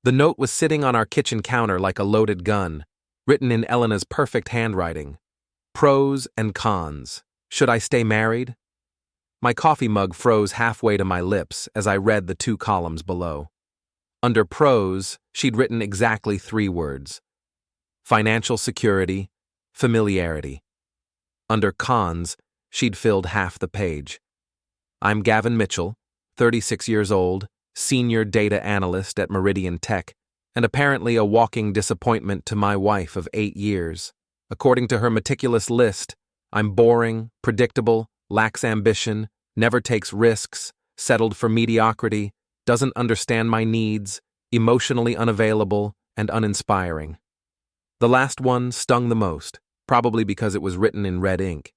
The note was sitting on our kitchen counter like a loaded gun, written in Elena's perfect handwriting. Pros and cons. Should I stay married? My coffee mug froze halfway to my lips as I read the 2 columns below. Under pros, she'd written exactly 3 words: financial security, familiarity. Under cons, she'd filled half the page. I'm Gavin Mitchell, 36 years old, senior data analyst at Meridian Tech, and apparently a walking disappointment to my wife of 8 years. According to her meticulous list, I'm boring, predictable, lacks ambition, never takes risks, settled for mediocrity, doesn't understand my needs, emotionally unavailable, and uninspiring. The last one stung the most, probably because it was written in red ink.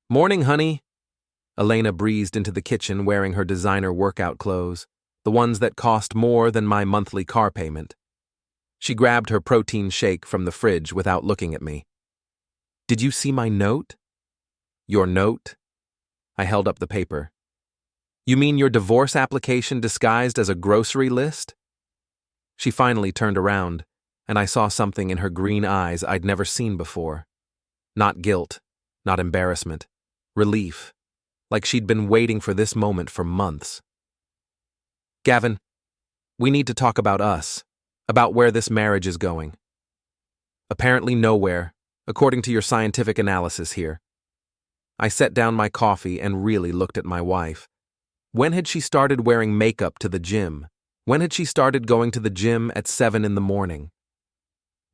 Morning, honey. Elena breezed into the kitchen wearing her designer workout clothes, the ones that cost more than my monthly car payment. She grabbed her protein shake from the fridge without looking at me. Did you see my note? Your note? I held up the paper. You mean your divorce application disguised as a grocery list? She finally turned around, and I saw something in her green eyes I'd never seen before. Not guilt, not embarrassment, relief, like she'd been waiting for this moment for months. Gavin, we need to talk about us, about where this marriage is going. Apparently nowhere, according to your scientific analysis here. I set down my coffee and really looked at my wife. When had she started wearing makeup to the gym? When had she started going to the gym at 7 in the morning?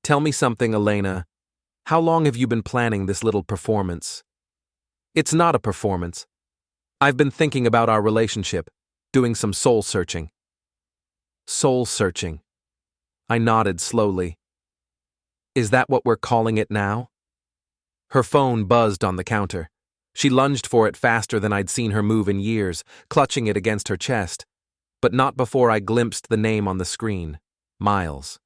Tell me something, Elena. How long have you been planning this little performance? It's not a performance. I've been thinking about our relationship, doing some soul searching. Soul searching. I nodded slowly. Is that what we're calling it now? Her phone buzzed on the counter. She lunged for it faster than I'd seen her move in years, clutching it against her chest. But not before I glimpsed the name on the screen. Miles.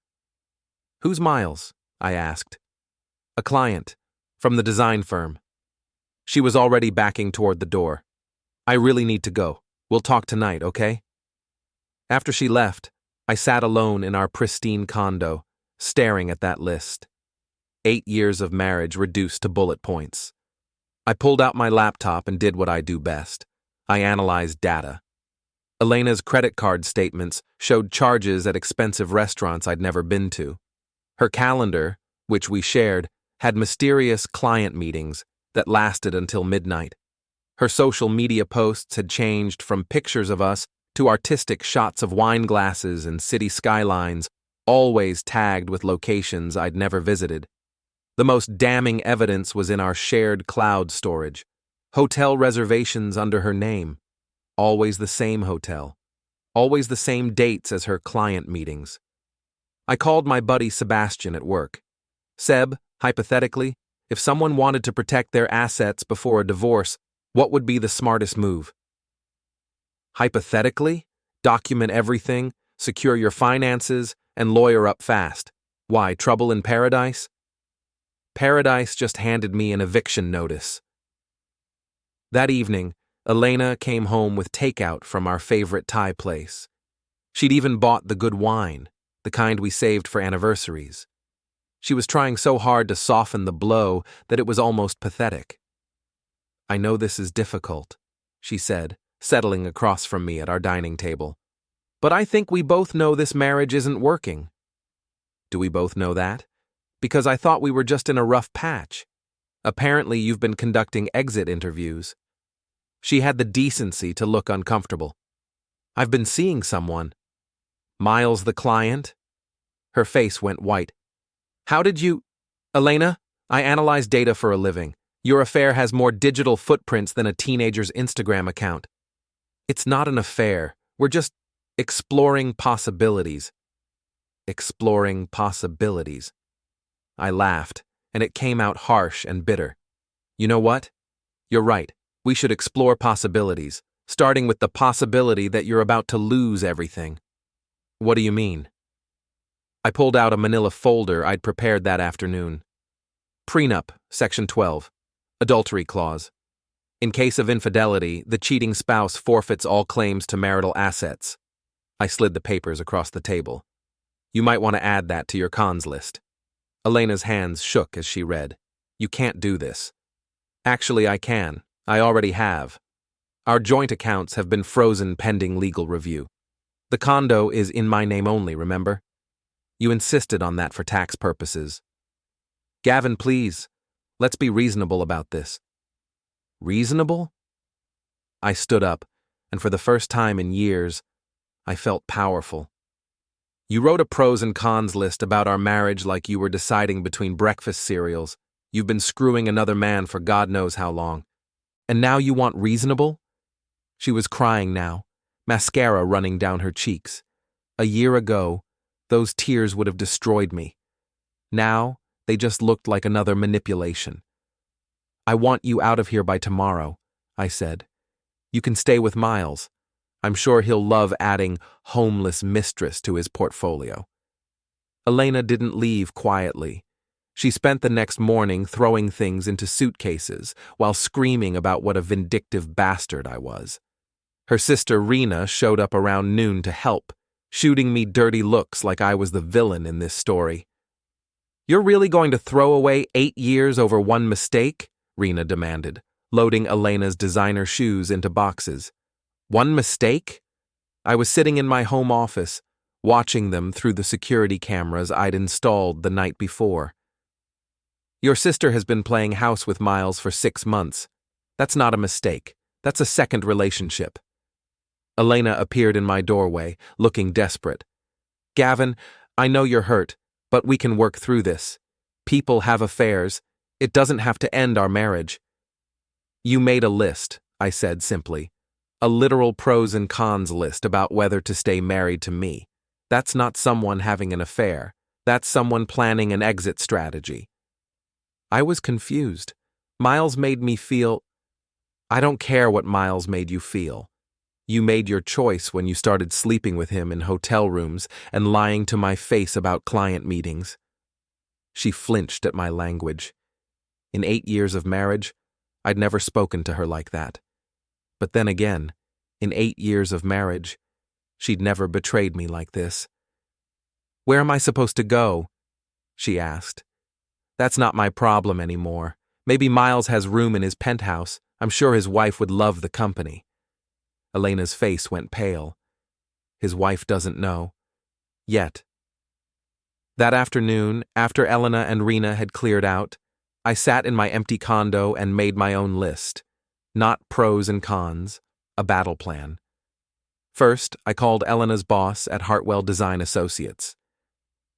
Who's Miles? I asked. A client, from the design firm. She was already backing toward the door. I really need to go. We'll talk tonight, okay? After she left, I sat alone in our pristine condo, staring at that list. 8 years of marriage reduced to bullet points. I pulled out my laptop and did what I do best. I analyzed data. Elena's credit card statements showed charges at expensive restaurants I'd never been to. Her calendar, which we shared, had mysterious client meetings that lasted until midnight. Her social media posts had changed from pictures of us to artistic shots of wine glasses and city skylines, always tagged with locations I'd never visited. The most damning evidence was in our shared cloud storage. Hotel reservations under her name. Always the same hotel. Always the same dates as her client meetings. I called my buddy Sebastian at work. Seb, hypothetically, if someone wanted to protect their assets before a divorce, what would be the smartest move? Hypothetically, document everything, secure your finances, and lawyer up fast. Why, trouble in paradise? Paradise just handed me an eviction notice. That evening, Elena came home with takeout from our favorite Thai place. She'd even bought the good wine, the kind we saved for anniversaries. She was trying so hard to soften the blow that it was almost pathetic. I know this is difficult, she said, settling across from me at our dining table. But I think we both know this marriage isn't working. Do we both know that? Because I thought we were just in a rough patch. Apparently you've been conducting exit interviews. She had the decency to look uncomfortable. I've been seeing someone. Miles the client? Her face went white. How did you... Elena, I analyze data for a living. Your affair has more digital footprints than a teenager's Instagram account. It's not an affair. We're just exploring possibilities. Exploring possibilities. I laughed, and it came out harsh and bitter. You know what? You're right. We should explore possibilities, starting with the possibility that you're about to lose everything. What do you mean? I pulled out a manila folder I'd prepared that afternoon. Prenup, Section 12. Adultery clause. In case of infidelity, the cheating spouse forfeits all claims to marital assets. I slid the papers across the table. You might want to add that to your cons list. Elena's hands shook as she read. You can't do this. Actually, I can. I already have. Our joint accounts have been frozen pending legal review. The condo is in my name only, remember? You insisted on that for tax purposes. Gavin, please. Let's be reasonable about this. Reasonable? I stood up, and for the first time in years, I felt powerful. You wrote a pros and cons list about our marriage like you were deciding between breakfast cereals. You've been screwing another man for God knows how long. And now you want reasonable? She was crying now, mascara running down her cheeks. A year ago, those tears would have destroyed me. Now, they just looked like another manipulation. I want you out of here by tomorrow, I said. You can stay with Miles. I'm sure he'll love adding homeless mistress to his portfolio. Elena didn't leave quietly. She spent the next morning throwing things into suitcases while screaming about what a vindictive bastard I was. Her sister Rena showed up around noon to help, shooting me dirty looks like I was the villain in this story. You're really going to throw away 8 years over one mistake? Rena demanded, loading Elena's designer shoes into boxes. One mistake? I was sitting in my home office, watching them through the security cameras I'd installed the night before. Your sister has been playing house with Miles for 6 months. That's not a mistake. That's a second relationship. Elena appeared in my doorway, looking desperate. Gavin, I know you're hurt, but we can work through this. People have affairs. It doesn't have to end our marriage. You made a list, I said simply. A literal pros and cons list about whether to stay married to me. That's not someone having an affair. That's someone planning an exit strategy. I was confused. Miles made me feel... I don't care what Miles made you feel. You made your choice when you started sleeping with him in hotel rooms and lying to my face about client meetings. She flinched at my language. In 8 years of marriage, I'd never spoken to her like that. But then again, in 8 years of marriage, she'd never betrayed me like this. Where am I supposed to go? She asked. That's not my problem anymore. Maybe Miles has room in his penthouse. I'm sure his wife would love the company. Elena's face went pale. His wife doesn't know. Yet. That afternoon, after Elena and Rena had cleared out, I sat in my empty condo and made my own list. Not pros and cons, a battle plan. First, I called Elena's boss at Hartwell Design Associates.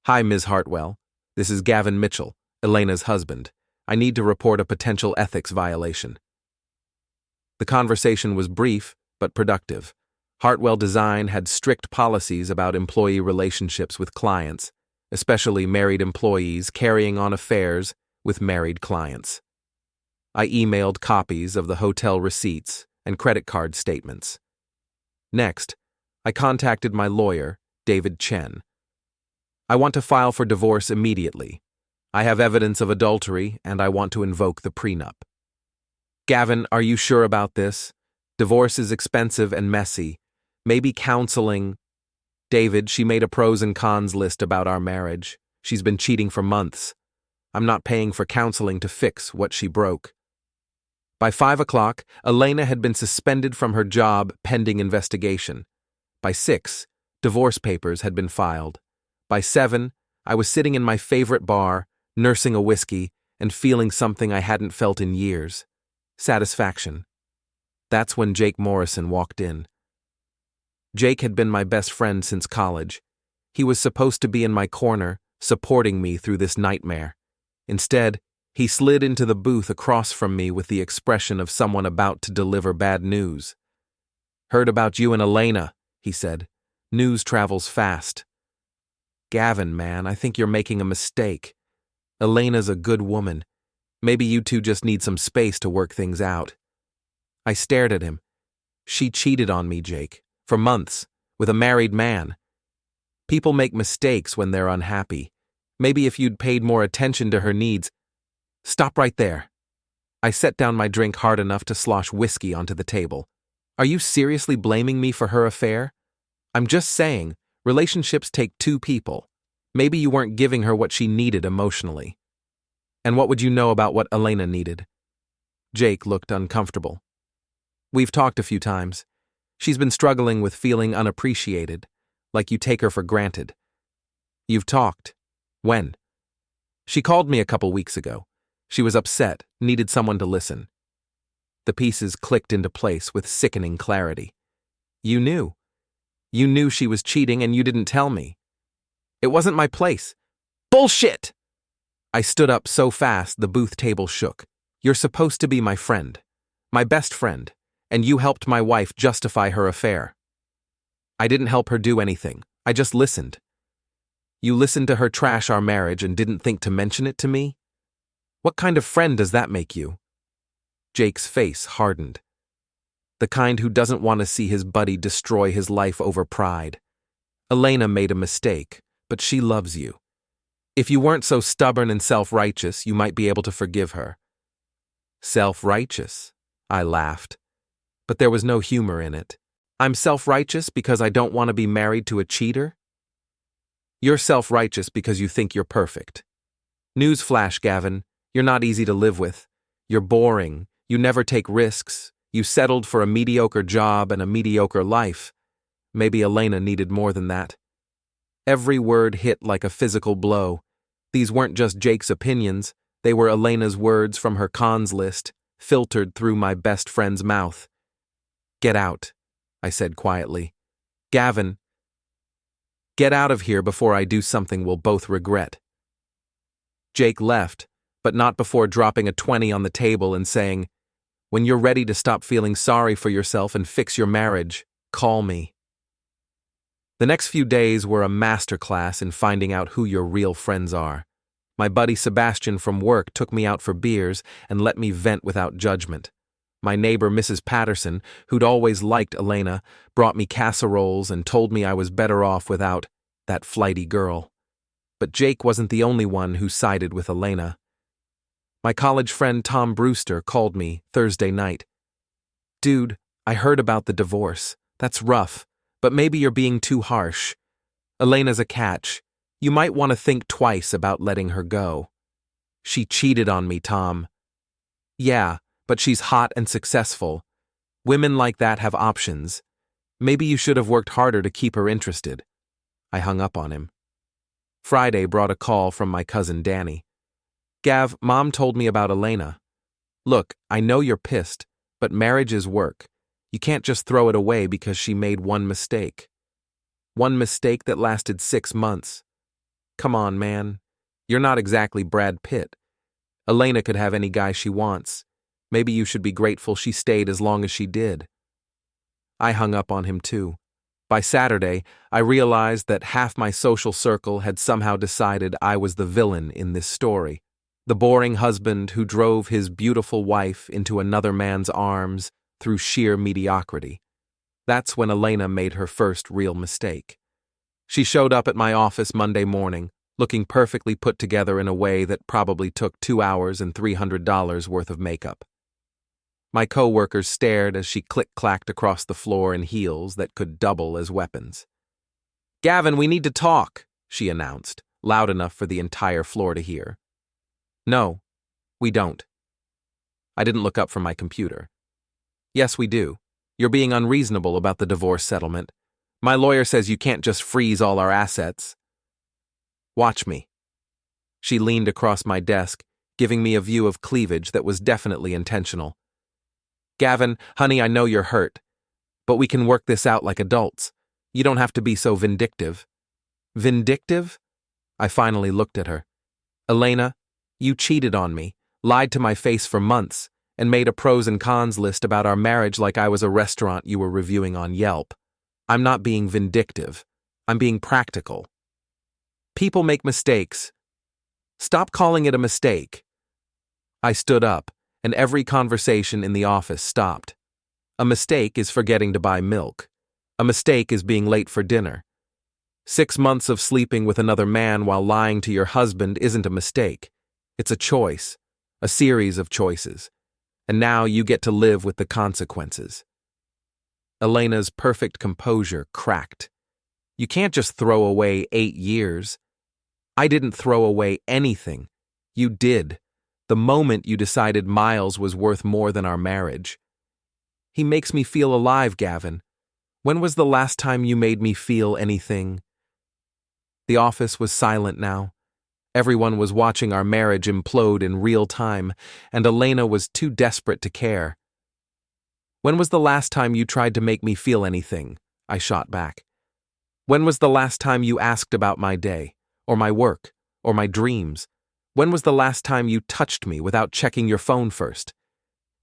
Hi, Ms. Hartwell. This is Gavin Mitchell, Elena's husband. I need to report a potential ethics violation. The conversation was brief, but productive. Hartwell Design had strict policies about employee relationships with clients, especially married employees carrying on affairs with married clients. I emailed copies of the hotel receipts and credit card statements. Next, I contacted my lawyer, David Chen. I want to file for divorce immediately. I have evidence of adultery, and I want to invoke the prenup. Gavin, are you sure about this? Divorce is expensive and messy. Maybe counseling. David, she made a pros and cons list about our marriage. She's been cheating for months. I'm not paying for counseling to fix what she broke. By 5 o'clock, Elena had been suspended from her job pending investigation. By 6, divorce papers had been filed. By 7, I was sitting in my favorite bar, nursing a whiskey, and feeling something I hadn't felt in years. Satisfaction. That's when Jake Morrison walked in. Jake had been my best friend since college. He was supposed to be in my corner, supporting me through this nightmare. Instead, he slid into the booth across from me with the expression of someone about to deliver bad news. Heard about you and Elena, he said. News travels fast. Gavin, man, I think you're making a mistake. Elena's a good woman. Maybe you two just need some space to work things out. I stared at him. She cheated on me, Jake, for months, with a married man. People make mistakes when they're unhappy. Maybe if you'd paid more attention to her needs. Stop right there. I set down my drink hard enough to slosh whiskey onto the table. Are you seriously blaming me for her affair? I'm just saying, relationships take two people. Maybe you weren't giving her what she needed emotionally. And what would you know about what Elena needed? Jake looked uncomfortable. We've talked a few times. She's been struggling with feeling unappreciated, like you take her for granted. You've talked. When? She called me a couple weeks ago. She was upset, needed someone to listen. The pieces clicked into place with sickening clarity. You knew. You knew she was cheating and you didn't tell me. It wasn't my place. Bullshit! I stood up so fast the booth table shook. You're supposed to be my friend. My best friend. And you helped my wife justify her affair. I didn't help her do anything. I just listened. You listened to her trash our marriage and didn't think to mention it to me? What kind of friend does that make you? Jake's face hardened. The kind who doesn't want to see his buddy destroy his life over pride. Elena made a mistake, but she loves you. If you weren't so stubborn and self-righteous, you might be able to forgive her. Self-righteous? I laughed. But there was no humor in it. I'm self-righteous because I don't want to be married to a cheater? You're self-righteous because you think you're perfect. Newsflash, Gavin, you're not easy to live with. You're boring. You never take risks. You settled for a mediocre job and a mediocre life. Maybe Elena needed more than that. Every word hit like a physical blow. These weren't just Jake's opinions. They were Elena's words from her cons list, filtered through my best friend's mouth. Get out, I said quietly. Gavin, get out of here before I do something we'll both regret. Jake left, but not before dropping a 20 on the table and saying, when you're ready to stop feeling sorry for yourself and fix your marriage, call me. The next few days were a masterclass in finding out who your real friends are. My buddy Sebastian from work took me out for beers and let me vent without judgment. My neighbor, Mrs. Patterson, who'd always liked Elena, brought me casseroles and told me I was better off without that flighty girl. But Jake wasn't the only one who sided with Elena. My college friend Tom Brewster called me Thursday night. Dude, I heard about the divorce. That's rough, but maybe you're being too harsh. Elena's a catch. You might want to think twice about letting her go. She cheated on me, Tom. Yeah, but she's hot and successful. Women like that have options. Maybe you should have worked harder to keep her interested. I hung up on him. Friday brought a call from my cousin Danny. Gav, Mom told me about Elena. Look, I know you're pissed, but marriage is work. You can't just throw it away because she made one mistake. One mistake that lasted 6 months. Come on, man. You're not exactly Brad Pitt. Elena could have any guy she wants. Maybe you should be grateful she stayed as long as she did. I hung up on him too. By Saturday, I realized that half my social circle had somehow decided I was the villain in this story. The boring husband who drove his beautiful wife into another man's arms through sheer mediocrity. That's when Elena made her first real mistake. She showed up at my office Monday morning, looking perfectly put together in a way that probably took 2 hours and $300 worth of makeup. My co-workers stared as she click-clacked across the floor in heels that could double as weapons. Gavin, we need to talk, she announced, loud enough for the entire floor to hear. No, we don't. I didn't look up from my computer. Yes, we do. You're being unreasonable about the divorce settlement. My lawyer says you can't just freeze all our assets. Watch me. She leaned across my desk, giving me a view of cleavage that was definitely intentional. Gavin, honey, I know you're hurt, but we can work this out like adults. You don't have to be so vindictive. Vindictive? I finally looked at her. Elena, you cheated on me, lied to my face for months, and made a pros and cons list about our marriage like I was a restaurant you were reviewing on Yelp. I'm not being vindictive. I'm being practical. People make mistakes. Stop calling it a mistake. I stood up, and every conversation in the office stopped. A mistake is forgetting to buy milk. A mistake is being late for dinner. 6 months of sleeping with another man while lying to your husband isn't a mistake. It's a choice, a series of choices. And now you get to live with the consequences. Elena's perfect composure cracked. You can't just throw away 8 years. I didn't throw away anything. You did. The moment you decided Miles was worth more than our marriage. He makes me feel alive, Gavin. When was the last time you made me feel anything? The office was silent now. Everyone was watching our marriage implode in real time, and Elena was too desperate to care. When was the last time you tried to make me feel anything? I shot back. When was the last time you asked about my day, or my work, or my dreams? When was the last time you touched me without checking your phone first?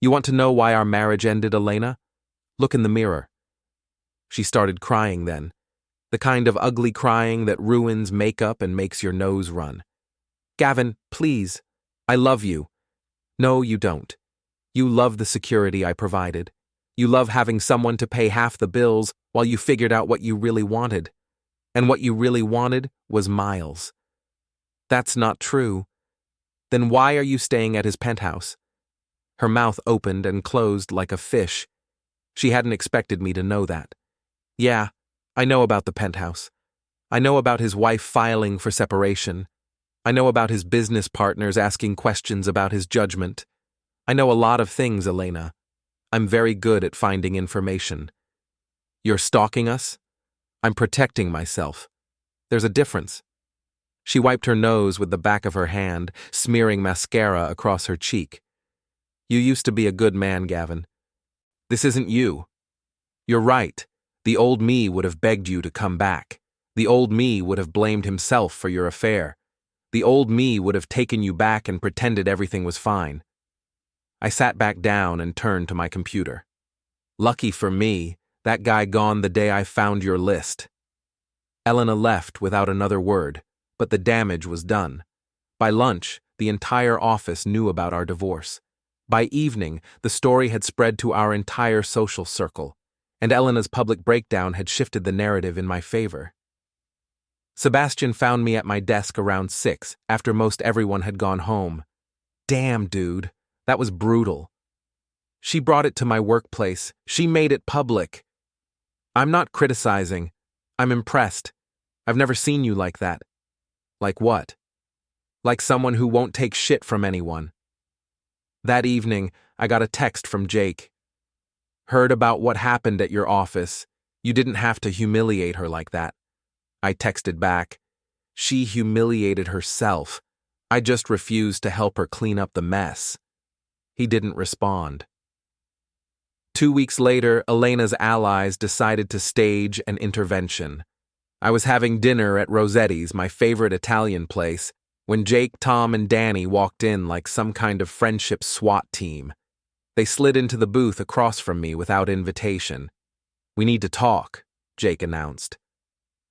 You want to know why our marriage ended, Elena? Look in the mirror. She started crying then, the kind of ugly crying that ruins makeup and makes your nose run. Gavin, please. I love you. No, you don't. You love the security I provided. You love having someone to pay half the bills while you figured out what you really wanted. And what you really wanted was Miles. That's not true. Then why are you staying at his penthouse? Her mouth opened and closed like a fish. She hadn't expected me to know that. Yeah, I know about the penthouse. I know about his wife filing for separation. I know about his business partners asking questions about his judgment. I know a lot of things, Elena. I'm very good at finding information. You're stalking us? I'm protecting myself. There's a difference. She wiped her nose with the back of her hand, smearing mascara across her cheek. You used to be a good man, Gavin. This isn't you. You're right. The old me would have begged you to come back. The old me would have blamed himself for your affair. The old me would have taken you back and pretended everything was fine. I sat back down and turned to my computer. Lucky for me, that guy gone the day I found your list. Elena left without another word, but the damage was done. By lunch, the entire office knew about our divorce. By evening, the story had spread to our entire social circle, and Elena's public breakdown had shifted the narrative in my favor. Sebastian found me at my desk around 6 after most everyone had gone home. Damn, dude, that was brutal. She brought it to my workplace. She made it public. I'm not criticizing. I'm impressed. I've never seen you like that. Like what? Like someone who won't take shit from anyone. That evening, I got a text from Jake. Heard about what happened at your office. You didn't have to humiliate her like that. I texted back. She humiliated herself. I just refused to help her clean up the mess. He didn't respond. 2 weeks later, Elena's allies decided to stage an intervention. I was having dinner at Rossetti's, my favorite Italian place, when Jake, Tom, and Danny walked in like some kind of friendship SWAT team. They slid into the booth across from me without invitation. We need to talk, Jake announced.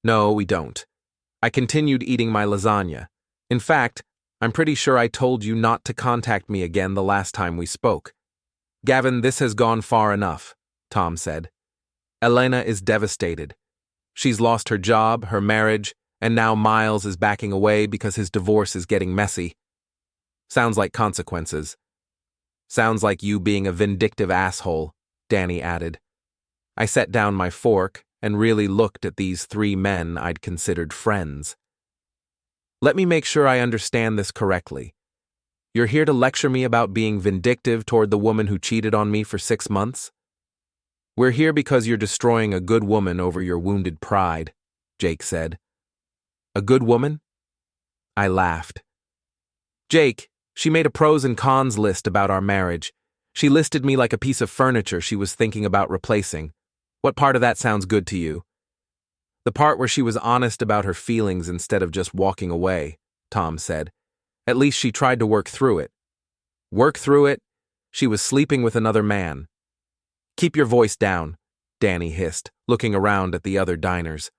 No, we don't. I continued eating my lasagna. In fact, I'm pretty sure I told you not to contact me again the last time we spoke. Gavin, this has gone far enough, Tom said. Elena is devastated. She's lost her job, her marriage, and now Miles is backing away because his divorce is getting messy. Sounds like consequences. Sounds like you being a vindictive asshole, Danny added. I set down my fork and really looked at these 3 men I'd considered friends. Let me make sure I understand this correctly. You're here to lecture me about being vindictive toward the woman who cheated on me for 6 months? We're here because you're destroying a good woman over your wounded pride, Jake said. A good woman? I laughed. Jake, she made a pros and cons list about our marriage. She listed me like a piece of furniture she was thinking about replacing. What part of that sounds good to you? The part where she was honest about her feelings instead of just walking away, Tom said. At least she tried to work through it. Work through it? She was sleeping with another man. Keep your voice down, Danny hissed, looking around at the other diners.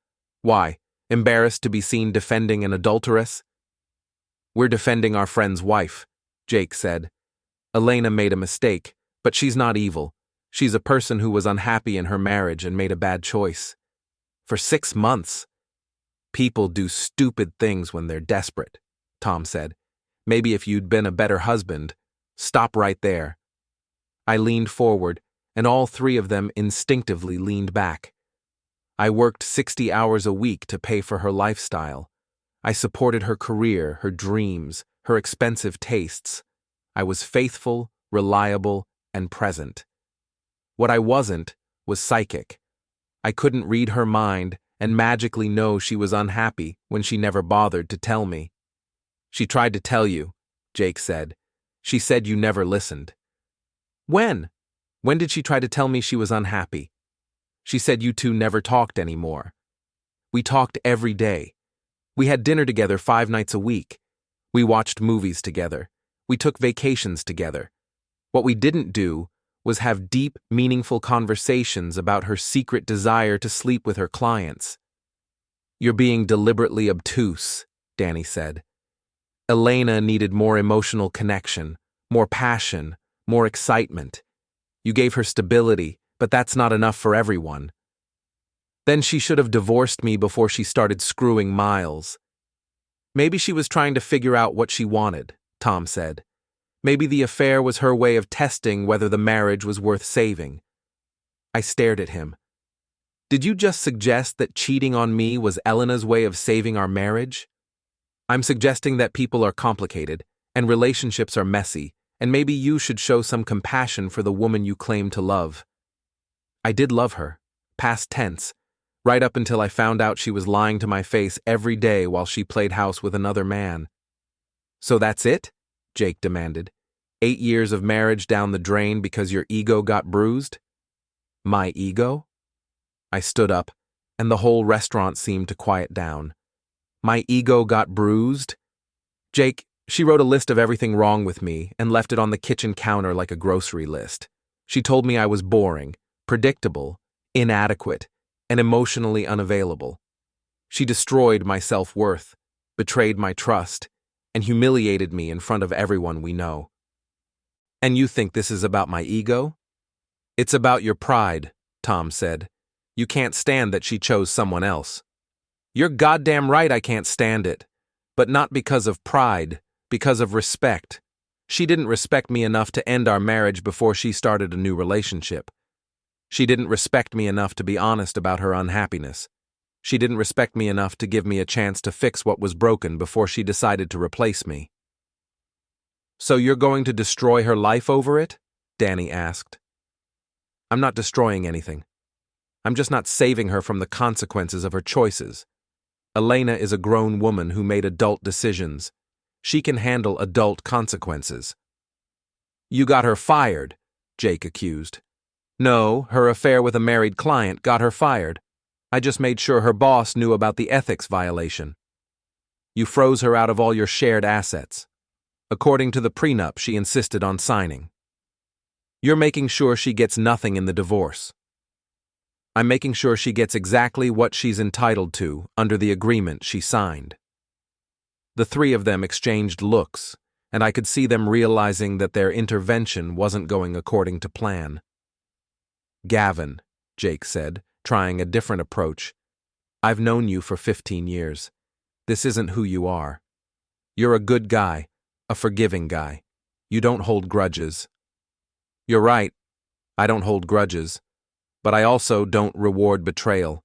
Why? Embarrassed to be seen defending an adulteress? We're defending our friend's wife, Jake said. Elena made a mistake, but she's not evil. She's a person who was unhappy in her marriage and made a bad choice. For 6 months. People do stupid things when they're desperate, Tom said. Maybe if you'd been a better husband. Stop right there. I leaned forward, and all 3 of them instinctively leaned back. I worked 60 hours a week to pay for her lifestyle. I supported her career, her dreams, her expensive tastes. I was faithful, reliable, and present. What I wasn't was psychic. I couldn't read her mind and magically know she was unhappy when she never bothered to tell me. She tried to tell you, Jake said. She said you never listened. When? When did she try to tell me she was unhappy? She said you two never talked anymore. We talked every day. We had dinner together 5 nights a week. We watched movies together. We took vacations together. What we didn't do was have deep, meaningful conversations about her secret desire to sleep with her clients. You're being deliberately obtuse, Danny said. Elena needed more emotional connection, more passion, more excitement. You gave her stability, but that's not enough for everyone. Then she should have divorced me before she started screwing Miles. Maybe she was trying to figure out what she wanted, Tom said. Maybe the affair was her way of testing whether the marriage was worth saving. I stared at him. Did you just suggest that cheating on me was Elena's way of saving our marriage? I'm suggesting that people are complicated, and relationships are messy, and maybe you should show some compassion for the woman you claim to love. I did love her, past tense, right up until I found out she was lying to my face every day while she played house with another man. So that's it? Jake demanded. 8 years of marriage down the drain because your ego got bruised? My ego? I stood up, and the whole restaurant seemed to quiet down. My ego got bruised? Jake, she wrote a list of everything wrong with me and left it on the kitchen counter like a grocery list. She told me I was boring, predictable, inadequate, and emotionally unavailable. She destroyed my self-worth, betrayed my trust, and humiliated me in front of everyone we know. And you think this is about my ego? It's about your pride, Tom said. You can't stand that she chose someone else. You're goddamn right I can't stand it. But not because of pride, because of respect. She didn't respect me enough to end our marriage before she started a new relationship. She didn't respect me enough to be honest about her unhappiness. She didn't respect me enough to give me a chance to fix what was broken before she decided to replace me. So you're going to destroy her life over it? Danny asked. I'm not destroying anything. I'm just not saving her from the consequences of her choices. Elena is a grown woman who made adult decisions. She can handle adult consequences. You got her fired, Jake accused. No, her affair with a married client got her fired. I just made sure her boss knew about the ethics violation. You froze her out of all your shared assets. According to the prenup she insisted on signing. You're making sure she gets nothing in the divorce. I'm making sure she gets exactly what she's entitled to under the agreement she signed. The three of them exchanged looks, and I could see them realizing that their intervention wasn't going according to plan. Gavin, Jake said, trying a different approach. I've known you for 15 years. This isn't who you are. You're a good guy, a forgiving guy. You don't hold grudges. You're right, I don't hold grudges, but I also don't reward betrayal.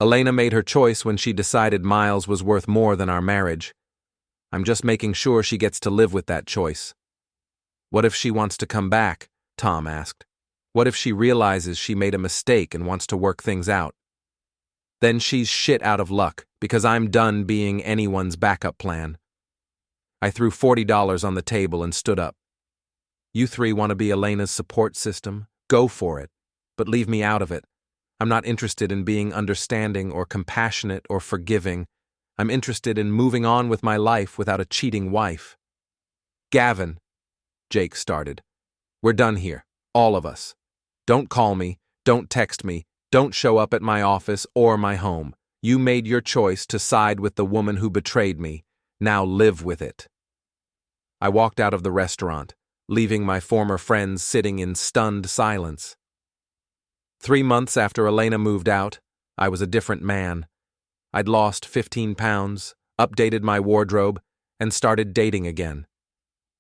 Elena made her choice when she decided Miles was worth more than our marriage. I'm just making sure she gets to live with that choice. What if she wants to come back? Tom asked. What if she realizes she made a mistake and wants to work things out? Then she's shit out of luck, because I'm done being anyone's backup plan. I threw $40 on the table and stood up. You three want to be Elena's support system? Go for it, but leave me out of it. I'm not interested in being understanding or compassionate or forgiving. I'm interested in moving on with my life without a cheating wife. Gavin, Jake started. We're done here, all of us. Don't call me, don't text me, don't show up at my office or my home. You made your choice to side with the woman who betrayed me. Now live with it. I walked out of the restaurant, leaving my former friends sitting in stunned silence. 3 months after Elena moved out, I was a different man. I'd lost 15 pounds, updated my wardrobe, and started dating again.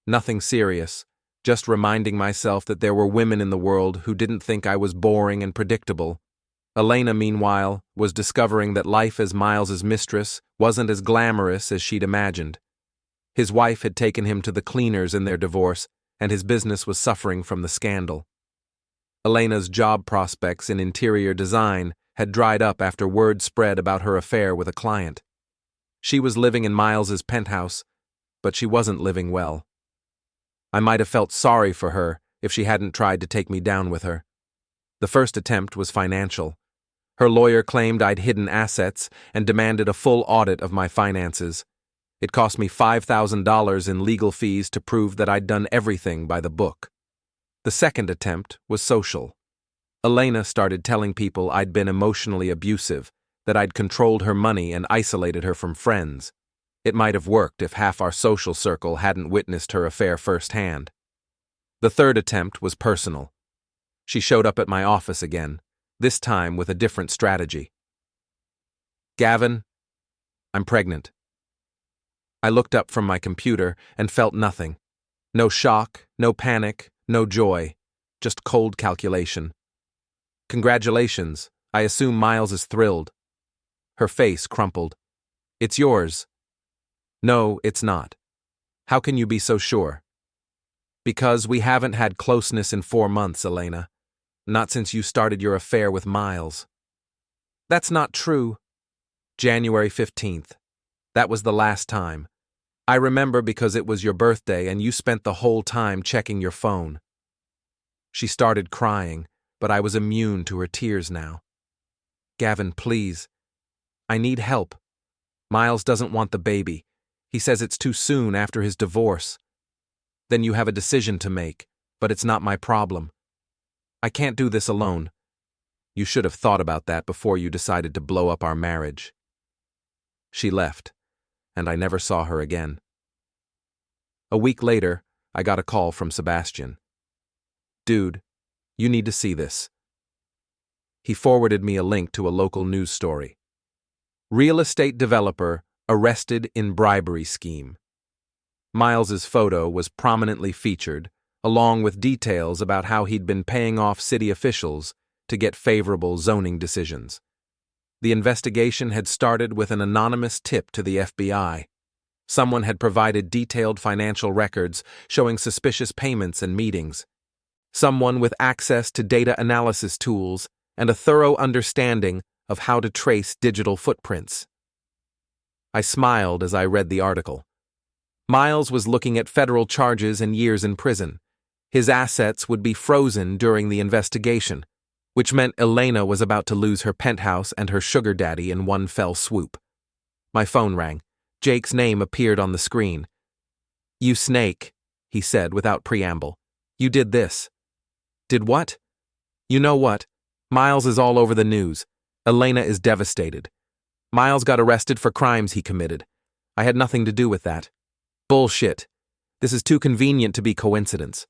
Nothing serious, just reminding myself that there were women in the world who didn't think I was boring and predictable. Elena, meanwhile, was discovering that life as Miles's mistress wasn't as glamorous as she'd imagined. His wife had taken him to the cleaners in their divorce, and his business was suffering from the scandal. Elena's job prospects in interior design had dried up after word spread about her affair with a client. She was living in Miles's penthouse, but she wasn't living well. I might have felt sorry for her if she hadn't tried to take me down with her. The first attempt was financial. Her lawyer claimed I'd hidden assets and demanded a full audit of my finances. It cost me $5,000 in legal fees to prove that I'd done everything by the book. The second attempt was social. Elena started telling people I'd been emotionally abusive, that I'd controlled her money and isolated her from friends. It might have worked if half our social circle hadn't witnessed her affair firsthand. The third attempt was personal. She showed up at my office again, this time with a different strategy. "Gavin, I'm pregnant." I looked up from my computer and felt nothing. No shock, no panic, no joy, just cold calculation. "Congratulations, I assume Miles is thrilled." Her face crumpled. "It's yours." "No, it's not." "How can you be so sure?" "Because we haven't had closeness in 4 months, Elena. Not since you started your affair with Miles." "That's not true." "January 15th. That was the last time. I remember because it was your birthday and you spent the whole time checking your phone." She started crying, but I was immune to her tears now. "Gavin, please. I need help. Miles doesn't want the baby. He says it's too soon after his divorce." "Then you have a decision to make, but it's not my problem. I can't do this alone. You should have thought about that before you decided to blow up our marriage." She left, and I never saw her again. A week later, I got a call from Sebastian. "Dude, you need to see this." He forwarded me a link to a local news story. "Real estate developer arrested in bribery scheme." Miles's photo was prominently featured, along with details about how he'd been paying off city officials to get favorable zoning decisions. The investigation had started with an anonymous tip to the FBI. Someone had provided detailed financial records showing suspicious payments and meetings. Someone with access to data analysis tools and a thorough understanding of how to trace digital footprints. I smiled as I read the article. Miles was looking at federal charges and years in prison. His assets would be frozen during the investigation, which meant Elena was about to lose her penthouse and her sugar daddy in one fell swoop. My phone rang. Jake's name appeared on the screen. "You snake," he said without preamble. "You did this." "Did what?" "You know what? Miles is all over the news. Elena is devastated. Miles got arrested for crimes he committed. I had nothing to do with that." "Bullshit. This is too convenient to be coincidence.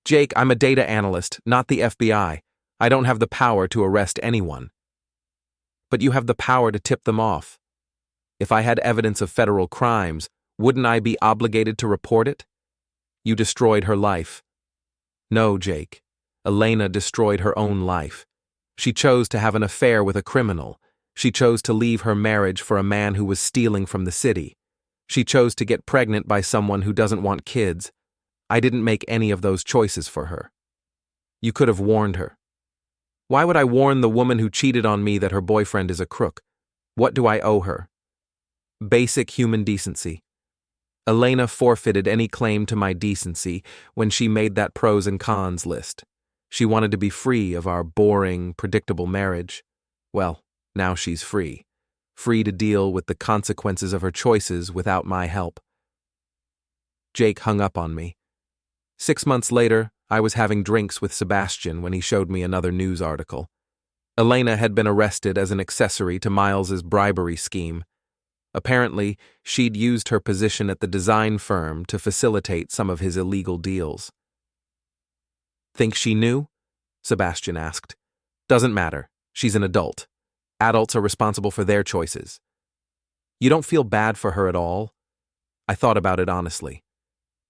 Jake, I'm a data analyst, not the FBI. I don't have the power to arrest anyone." "But you have the power to tip them off. If I had evidence of federal crimes, wouldn't I be obligated to report it?" "You destroyed her life." "No, Jake. Elena destroyed her own life. She chose to have an affair with a criminal. She chose to leave her marriage for a man who was stealing from the city. She chose to get pregnant by someone who doesn't want kids. I didn't make any of those choices for her. You could have warned her." "Why would I warn the woman who cheated on me that her boyfriend is a crook? What do I owe her?" "Basic human decency. Elena forfeited any claim to my decency when she made that pros and cons list. She wanted to be free of our boring, predictable marriage. Well, now she's free. Free to deal with the consequences of her choices without my help." Jake hung up on me. 6 months later, I was having drinks with Sebastian when he showed me another news article. Elena had been arrested as an accessory to Miles's bribery scheme. Apparently, she'd used her position at the design firm to facilitate some of his illegal deals. "Think she knew?" Sebastian asked. "Doesn't matter. She's an adult. Adults are responsible for their choices." "You don't feel bad for her at all?" I thought about it honestly.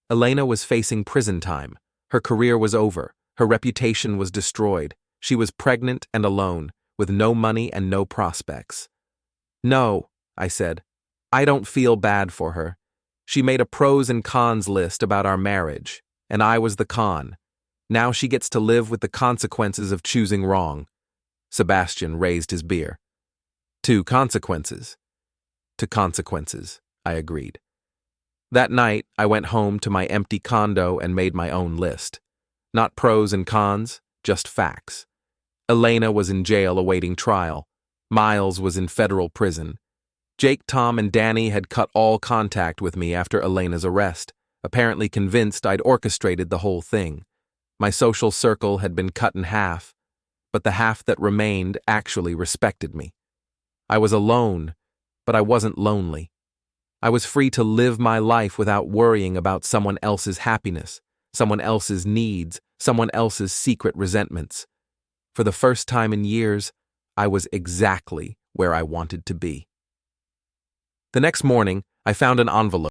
Elena was facing prison time. Her career was over. Her reputation was destroyed. She was pregnant and alone, with no money and no prospects. "No," I said. "I don't feel bad for her. She made a pros and cons list about our marriage, and I was the con. Now she gets to live with the consequences of choosing wrong." Sebastian raised his beer. "To consequences." "To consequences," I agreed. That night, I went home to my empty condo and made my own list. Not pros and cons, just facts. Elena was in jail awaiting trial. Miles was in federal prison. Jake, Tom, and Danny had cut all contact with me after Elena's arrest, apparently convinced I'd orchestrated the whole thing. My social circle had been cut in half, but the half that remained actually respected me. I was alone, but I wasn't lonely. I was free to live my life without worrying about someone else's happiness, someone else's needs, someone else's secret resentments. For the first time in years, I was exactly where I wanted to be. The next morning, I found an envelope